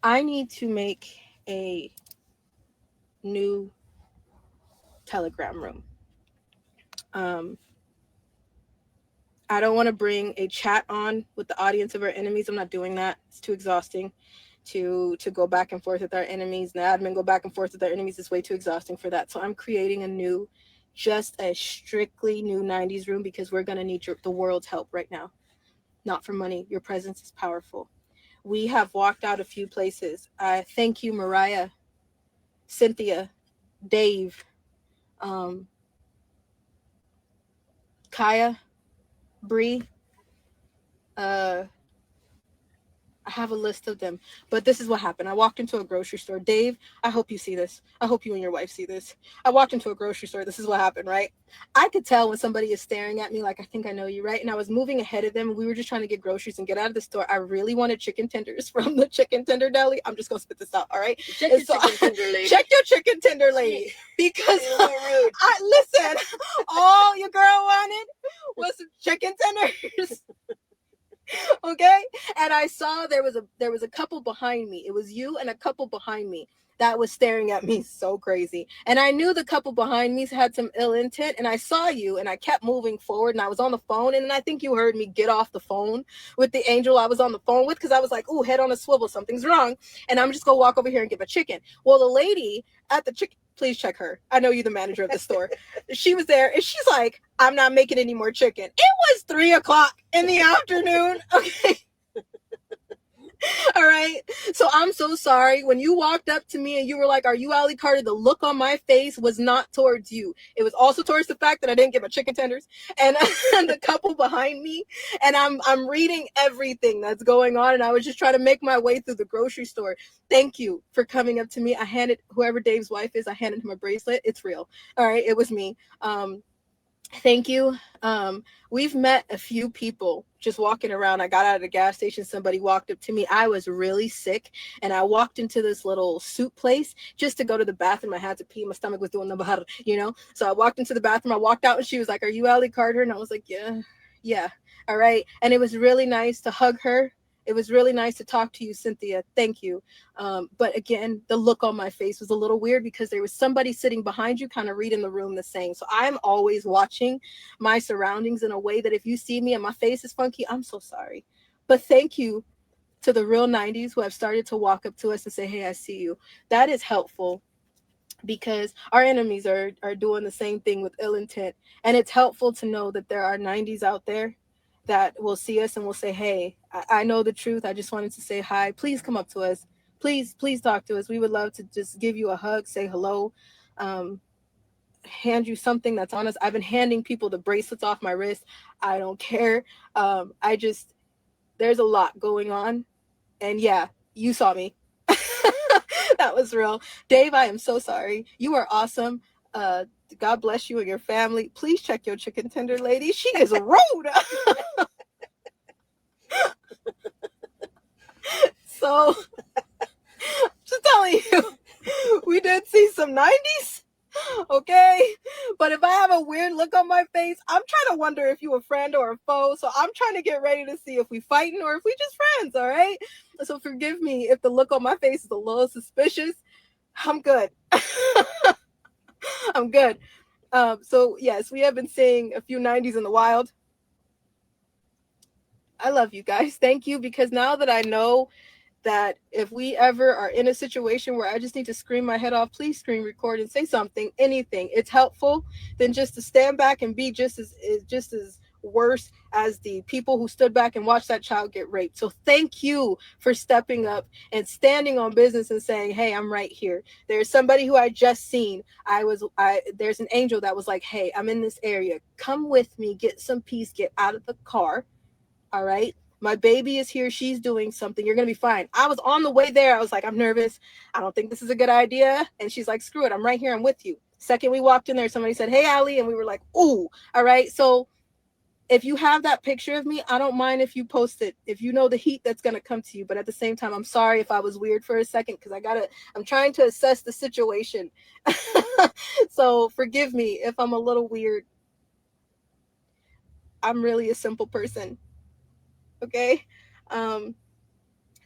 I need to make a new Telegram room. I don't want to bring a chat on with the audience of our enemies. I'm not doing that. It's too exhausting to go back and forth with our enemies. The admin go back and forth with our enemies. It's way too exhausting for that. So I'm creating just a strictly new 90s room, because we're going to need the world's help right now. Not for money. Your presence is powerful. We have walked out a few places. Thank you, Mariah, Cynthia, Dave, Kaya, Bree, I have a list of them. But this is what happened. I walked into a grocery store. Dave, I hope you see this. I hope you and your wife see this. I walked into a grocery store. This is what happened, right? I could tell when somebody is staring at me like, I think I know you, right? And I was moving ahead of them. And we were just trying to get groceries and get out of the store. I really wanted chicken tenders from the chicken tender deli. I'm just going to spit this out, all right? Check your chicken tender lady. Check your chicken tender lady. Because listen, all your girl wanted was some chicken tenders. Okay, and I saw there was a couple behind me. It was you and a couple behind me that was staring at me so crazy, and I knew the couple behind me had some ill intent, and I saw you, and I kept moving forward, and I was on the phone, and I think you heard me get off the phone with the angel I was on the phone with, because I was like, ooh, head on a swivel, something's wrong, and I'm just gonna walk over here and give a chicken. Well, the lady at the chicken, please check her, I know you're the manager of the store, she was there, and she's like, I'm not making any more chicken. It was 3:00 in the afternoon. Okay. All right. So I'm so sorry. When you walked up to me and you were like, are you Ali Carter? The look on my face was not towards you. It was also towards the fact that I didn't get my chicken tenders and, and the couple behind me. And I'm reading everything that's going on. And I was just trying to make my way through the grocery store. Thank you for coming up to me. I handed whoever Dave's wife is, I handed him a bracelet. It's real. All right. It was me. Thank you. We've met a few people just walking around. I got out of the gas station. Somebody walked up to me. I was really sick. And I walked into this little soup place just to go to the bathroom. I had to pee. My stomach was doing the bahar, you know? So I walked into the bathroom. I walked out and she was like, are you Ali Carter? And I was like, yeah. Yeah. All right. And it was really nice to hug her. It was really nice to talk to you, Cynthia. Thank you. But again, the look on my face was a little weird because there was somebody sitting behind you kind of reading the room the same. So I'm always watching my surroundings in a way that if you see me and my face is funky, I'm so sorry. But thank you to the real 90s who have started to walk up to us and say, hey, I see you. That is helpful because our enemies are doing the same thing with ill intent. And it's helpful to know that there are 90s out there that will see us and will say, hey, I know the truth. I just wanted to say hi. Please come up to us. Please talk to us. We would love to just give you a hug, say hello, hand you something that's honest. I've been handing people the bracelets off my wrist. I don't care. There's a lot going on. And yeah, you saw me. That was real. Dave, I am so sorry. You are awesome. God bless you and your family. Please check your chicken tender lady. She is rude. So, just telling you, we did see some 90s. Okay, but if I have a weird look on my face, I'm trying to wonder if you a friend or a foe. So I'm trying to get ready to see if we fighting or if we just friends. All right. So forgive me if the look on my face is a little suspicious. I'm good. I'm good. So yes, we have been seeing a few 90s in the wild. I love you guys. Thank you, because now that I know that if we ever are in a situation where I just need to scream my head off, please screen record and say something, anything. It's helpful than just to stand back and be just as worse as the people who stood back and watched that child get raped. So thank you for stepping up and standing on business and saying, hey, I'm right here. There's somebody who I just seen. There's an angel that was like, hey, I'm in this area. Come with me, get some peace, get out of the car. All right. My baby is here. She's doing something. You're going to be fine. I was on the way there. I was like, I'm nervous. I don't think this is a good idea. And she's like, screw it. I'm right here. I'm with you. Second we walked in there, somebody said, hey, Ali. And we were like, ooh. All right. So if you have that picture of me, I don't mind if you post it, if you know the heat that's going to come to you. But at the same time, I'm sorry if I was weird for a second, because I'm trying to assess the situation. So forgive me if I'm a little weird. I'm really a simple person. Okay.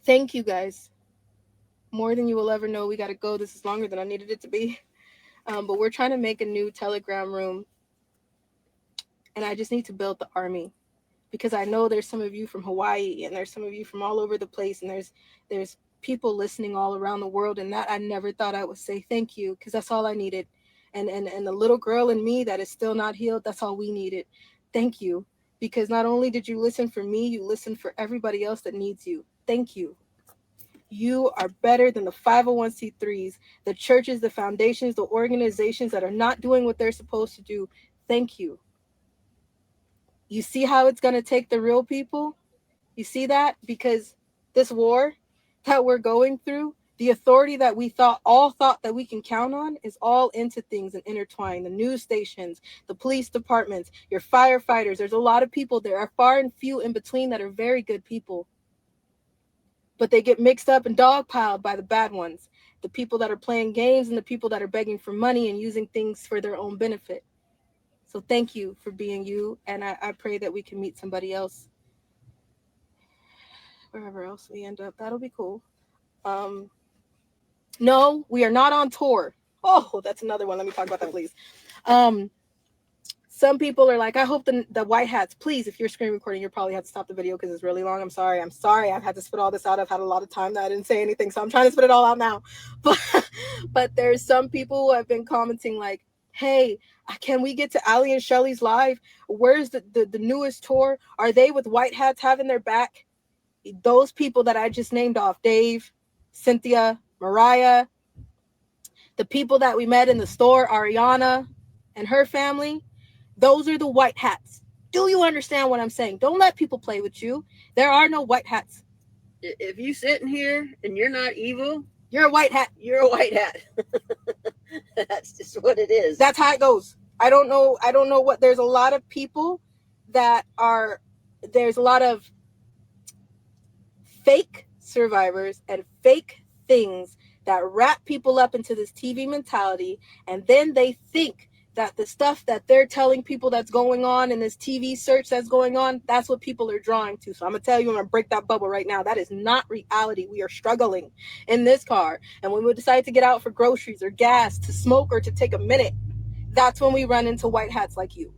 Thank you guys. More than you will ever know. We got to go. This is longer than I needed it to be. But we're trying to make a new Telegram room. And I just need to build the army, because I know there's some of you from Hawaii and there's some of you from all over the place. And there's people listening all around the world. And that I never thought I would say thank you, because that's all I needed. And the little girl in me that is still not healed, that's all we needed. Thank you. Because not only did you listen for me, you listened for everybody else that needs you. Thank you. You are better than the 501c3s, the churches, the foundations, the organizations that are not doing what they're supposed to do. Thank you. You see how it's going to take the real people? You see that? Because This war that we're going through, the authority that we thought that we can count on is all into things and intertwined. The news stations, the police departments, your firefighters. There's a lot of people. There are far and few in between that are very good people. But they get mixed up and dogpiled by the bad ones. The people that are playing games and the people that are begging for money and using things for their own benefit. So thank you for being you. And I pray that we can meet somebody else wherever else we end up. That'll be cool. No, we are not on tour. Oh, that's another one. Let me talk about that, please. Some people are like, I hope the white hats, please, if you're screen recording, you'll probably have to stop the video because it's really long. I'm sorry. I've had to spit all this out. I've had a lot of time that I didn't say anything, so I'm trying to spit it all out now. But there's some people who have been commenting like, hey, can we get to Ali and Shelly's live? Where's the newest tour? Are they with white hats having their back? Those people that I just named off, Dave, Cynthia, Mariah, the people that we met in the store, Ariana and her family, those are the white hats. Do you understand what I'm saying? Don't let people play with you. There are no white hats. If you sitting here and you're not evil, you're a white hat. You're a white hat. That's just what it is. That's how it goes. I don't know what, there's a lot of people that are, there's a lot of fake survivors and fake things that wrap people up into this TV mentality, and then they think that the stuff that they're telling people that's going on in this TV search that's going on, that's what people are drawing to. So I'm going to tell you, I'm going to break that bubble right now. That is not reality. We are struggling in this car. And when we decide to get out for groceries or gas, to smoke or to take a minute, that's when we run into white hats like you.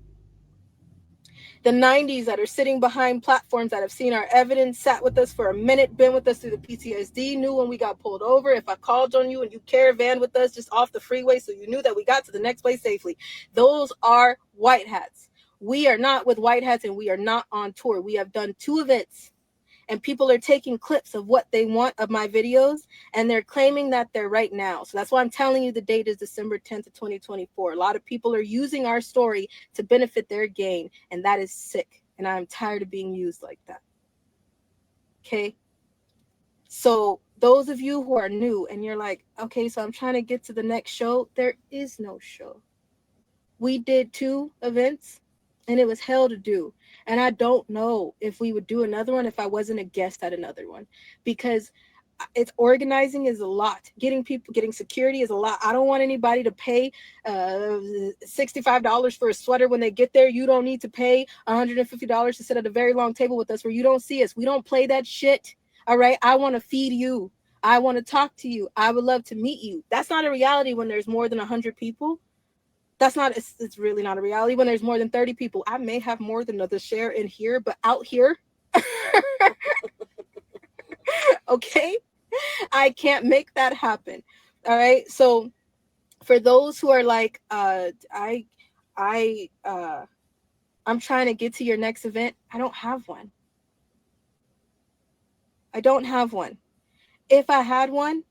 The 90s that are sitting behind platforms that have seen our evidence, sat with us for a minute, been with us through the PTSD, knew when we got pulled over. If I called on you and you caravan with us just off the freeway so you knew that we got to the next place safely. Those are white hats. We are not with white hats and we are not on tour. We have done 2 events. And people are taking clips of what they want of my videos, and they're claiming that they're right now. So that's why I'm telling you the date is December 10th of 2024. A lot of people are using our story to benefit their gain, and that is sick. And I'm tired of being used like that. Okay? So those of you who are new and you're like, okay, so I'm trying to get to the next show. There is no show. We did 2 events, and it was hell to do. And I don't know if we would do another one if I wasn't a guest at another one, because it's organizing is a lot. Getting security is a lot. I don't want anybody to pay $65 for a sweater when they get there. You don't need to pay $150 to sit at a very long table with us where you don't see us. We don't play that shit. All right. I want to feed you. I want to talk to you. I would love to meet you. That's not a reality when there's more than 100 people. It's really not a reality when there's more than 30 people. I may have more than the share in here, but out here, okay, I can't make that happen. All right. So for those who are like, I'm trying to get to your next event. I don't have one. If I had one,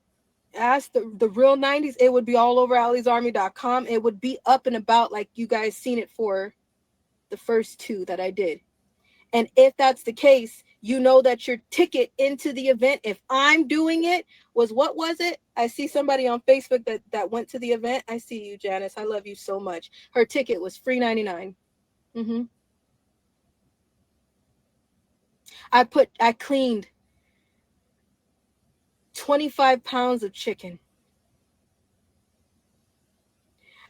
ask the real 90s, it would be all over Ali'sArmy.com. It would be up and about like you guys seen it for the first 2 that I did. And if that's the case, you know that your ticket into the event, if I'm doing it, was, what was it? I see somebody on Facebook that went to the event. I see you, Janice. I love you so much. Her ticket was free 99. I cleaned 25 pounds of chicken.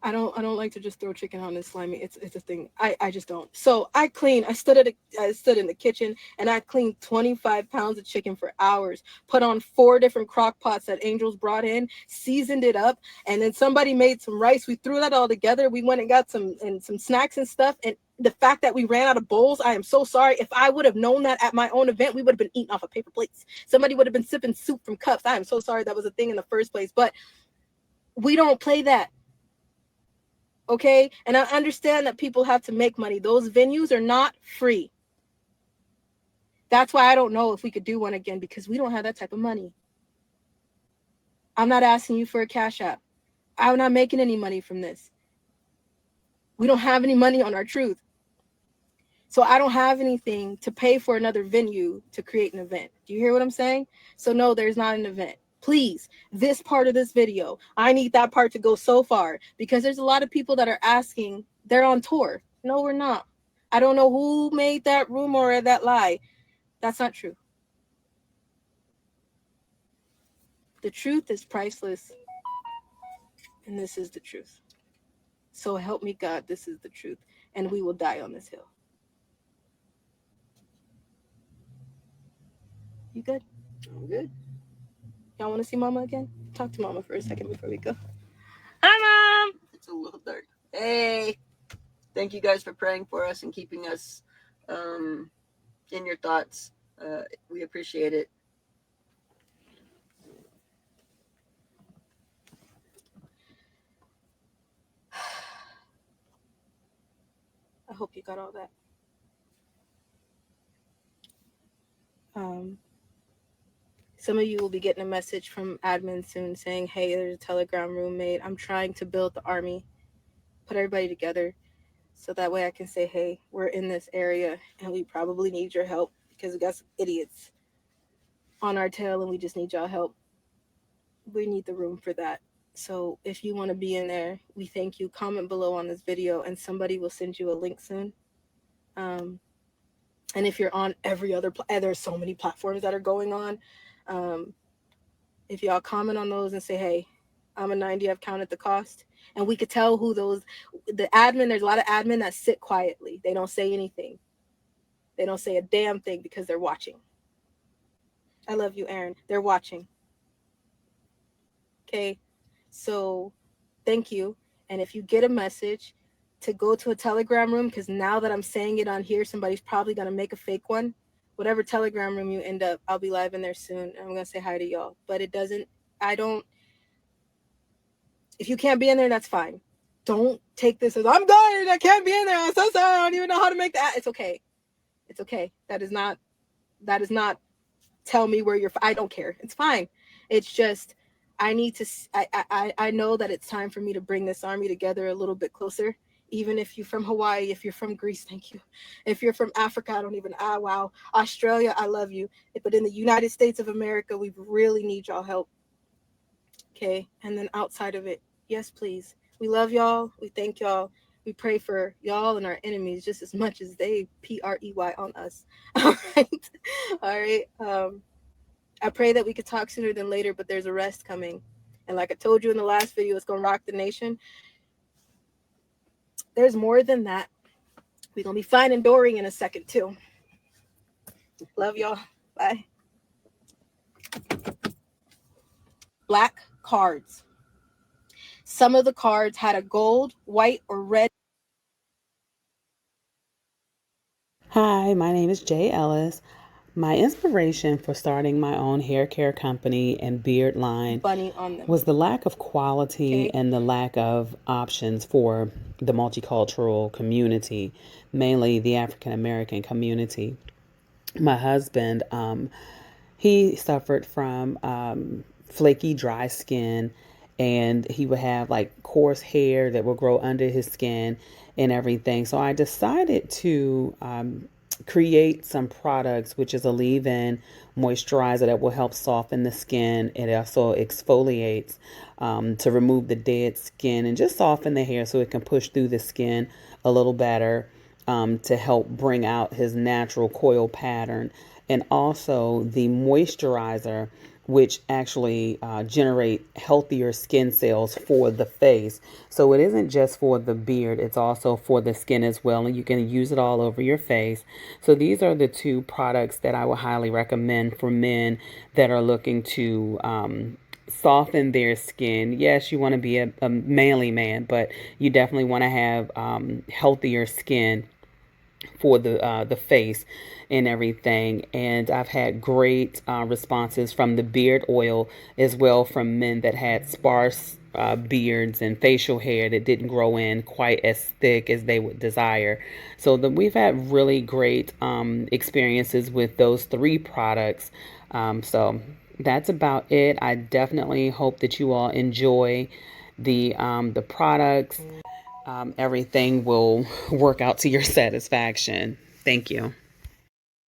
I don't like to just throw chicken on this slimy. It's a thing. I just don't. So I stood in the kitchen and I cleaned 25 pounds of chicken for hours, put on 4 different crock pots that Angels brought in, seasoned it up, and then somebody made some rice. We threw that all together. We went and got some snacks and stuff. And the fact that we ran out of bowls, I am so sorry. If I would have known that at my own event, we would have been eating off of paper plates. Somebody would have been sipping soup from cups. I am so sorry that was a thing in the first place. But we don't play that. Okay, and I understand that people have to make money. Those venues are not free. That's why I don't know if we could do one again, because we don't have that type of money. I'm not asking you for a cash app. I'm not making any money from this. We don't have any money on our truth. So I don't have anything to pay for another venue to create an event. Do you hear what I'm saying? So no, there's not an event. Please, this part of this video, I need that part to go so far, because there's a lot of people that are asking, they're on tour. No, we're not. I don't know who made that rumor or that lie. That's not true. The truth is priceless, and this is the truth. So help me God, this is the truth, and we will die on this hill. You good? I'm good. Y'all want to see Mama again? Talk to Mama for a second before we go. Hi, Mom! It's a little dark. Hey! Thank you guys for praying for us and keeping us in your thoughts. We appreciate it. I hope you got all that. Some of you will be getting a message from admin soon saying, hey, there's a Telegram room made. I'm trying to build the army, put everybody together, so that way I can say, hey, we're in this area and we probably need your help because we got some idiots on our tail and we just need y'all help. We need the room for that. So if you want to be in there, we thank you. Comment below on this video and somebody will send you a link soon. And if you're on every other, there's so many platforms that are going on. If y'all comment on those and say, hey, I'm a 90, I've counted the cost. And we could tell who those, the admin, there's a lot of admin that sit quietly. They don't say anything. They don't say a damn thing because they're watching. I love you, Aaron. They're watching. Okay. So thank you. And if you get a message, to go to a Telegram room, because now that I'm saying it on here, somebody's probably going to make a fake one. Whatever Telegram room you end up, I'll be live in there soon. I'm going to say hi to y'all. But it doesn't, if you can't be in there, that's fine. Don't take this as, I'm dying, I can't be in there, I'm so sorry, I don't even know how to make that. It's okay. It's okay. That is not tell me where you're, I don't care. It's fine. It's just, I need to, I know that it's time for me to bring this army together a little bit closer. Even if you're from Hawaii, if you're from Greece, thank you. If you're from Africa, I don't even, wow. Australia, I love you. But in the United States of America, we really need y'all help. Okay. And then outside of it, yes, please. We love y'all. We thank y'all. We pray for y'all and our enemies just as much as they prey on us. All right. All right. I pray that we could talk sooner than later, but there's a rest coming. And like I told you in the last video, it's going to rock the nation. There's more than that. We're going to be finding Dory in a second, too. Love y'all. Bye. Black cards. Some of the cards had a gold, white, or red. Hi, my name is Jay Ellis. My inspiration for starting my own hair care company and beard line bunny on them was the lack of quality and the lack of options for the multicultural community, mainly the African American community. My husband, he suffered from flaky, dry skin, and he would have like coarse hair that would grow under his skin and everything. So I decided to create some products, which is a leave-in moisturizer that will help soften the skin. It also exfoliates to remove the dead skin and just soften the hair so it can push through the skin a little better, to help bring out his natural coil pattern. And also the moisturizer, which actually generate healthier skin cells for the face. So it isn't just for the beard, it's also for the skin as well, and you can use it all over your face. So these are the two products that I would highly recommend for men that are looking to soften their skin. Yes, you want to be a manly man, but you definitely want to have healthier skin for the face and everything. And I've had great responses from the beard oil as well, from men that had sparse beards and facial hair that didn't grow in quite as thick as they would desire. So we've had really great experiences with those three products. So that's about it. I definitely hope that you all enjoy the products. Everything will work out to your satisfaction. Thank you.